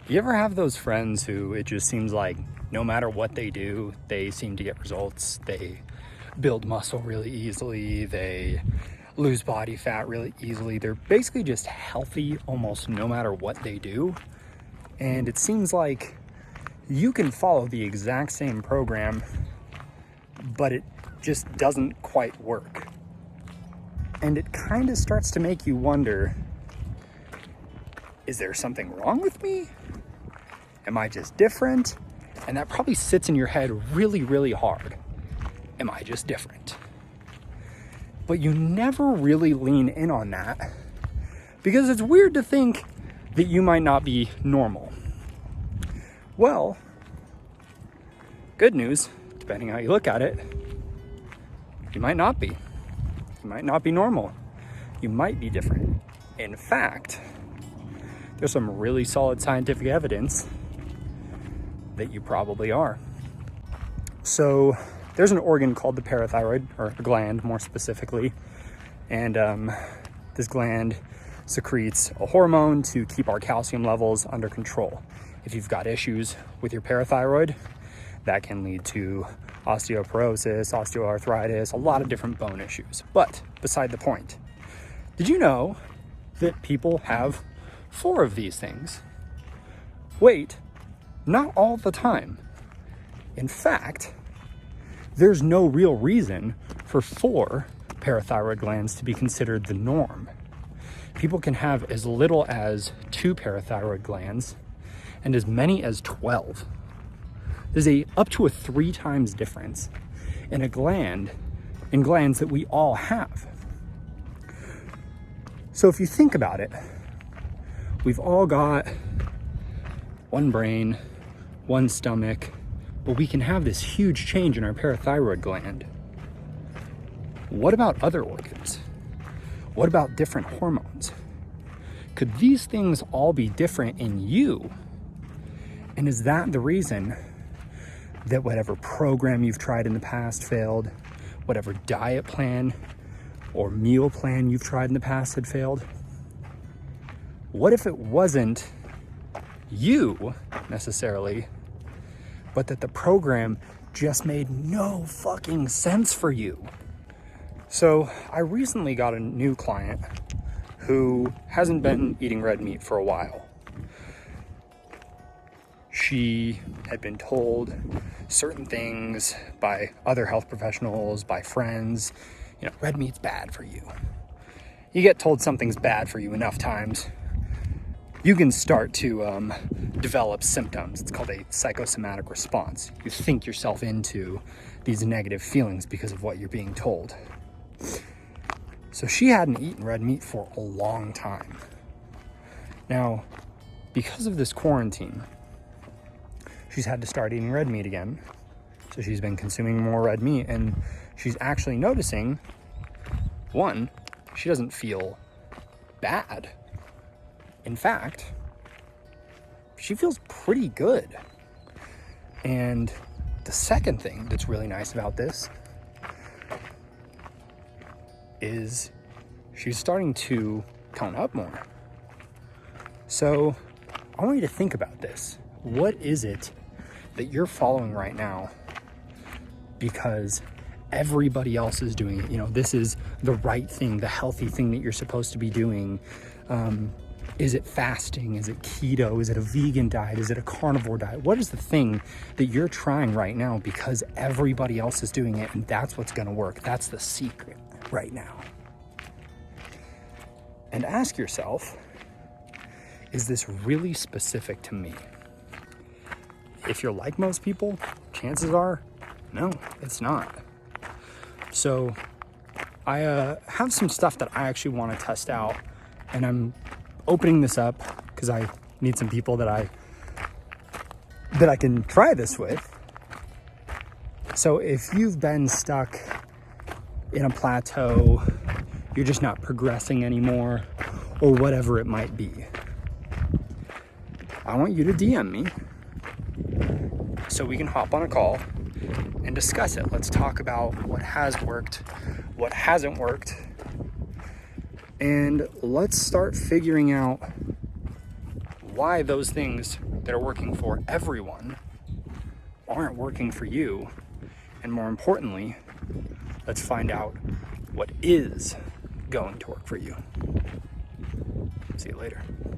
You ever have those friends who it just seems like no matter what they do, they seem to get results? They build muscle really easily, they lose body fat really easily. They're basically just healthy almost no matter what they do. And it seems like you can follow the exact same program, but it just doesn't quite work. And it kind of starts to make you wonder, is there something wrong with me? Am I just different? And that probably sits in your head really, really hard. Am I just different? But you never really lean in on that because it's weird to think that you might not be normal. Well, good news, depending how you look at it, you might not be. You might not be normal. You might be different. In fact, there's some really solid scientific evidence that you probably are. So there's an organ called the parathyroid, or a gland more specifically, and this gland secretes a hormone to keep our calcium levels under control. If you've got issues with your parathyroid, that can lead to osteoporosis, osteoarthritis, a lot of different bone issues. But beside the point, did you know that people have 4 of these things? Wait, not all the time. In fact, there's no real reason for 4 parathyroid glands to be considered the norm. People can have as little as 2 parathyroid glands and as many as 12. There's up to a 3 times difference in glands that we all have. So if you think about it, we've all got one brain, one stomach, but we can have this huge change in our parathyroid gland. What about other organs? What about different hormones? Could these things all be different in you? And is that the reason that whatever program you've tried in the past failed, whatever diet plan or meal plan you've tried in the past had failed? What if it wasn't you necessarily, but that the program just made no fucking sense for you? So I recently got a new client who hasn't been eating red meat for a while. She had been told certain things by other health professionals, by friends, red meat's bad for you. You get told something's bad for you enough times, you can start to develop symptoms. It's called a psychosomatic response. You think yourself into these negative feelings because of what you're being told. So she hadn't eaten red meat for a long time. Now, because of this quarantine, she's had to start eating red meat again. So she's been consuming more red meat, and she's actually noticing, one, she doesn't feel bad. In fact, she feels pretty good. And the second thing that's really nice about this is she's starting to tone up more. So I want you to think about this. What is it that you're following right now because everybody else is doing it? This is the right thing, the healthy thing that you're supposed to be doing. Is it fasting? Is it keto? Is it a vegan diet? Is it a carnivore diet? What is the thing that you're trying right now because everybody else is doing it and that's what's going to work? That's the secret right now. And ask yourself, is this really specific to me? If you're like most people, chances are, no, it's not. So I have some stuff that I actually want to test out, and I'm opening this up because I need some people that I can try this with. So if you've been stuck in a plateau, you're just not progressing anymore, or whatever it might be, I want you to DM me so we can hop on a call and discuss it. Let's talk about what has worked, what hasn't worked, and let's start figuring out why those things that are working for everyone aren't working for you. And more importantly, let's find out what is going to work for you. See you later.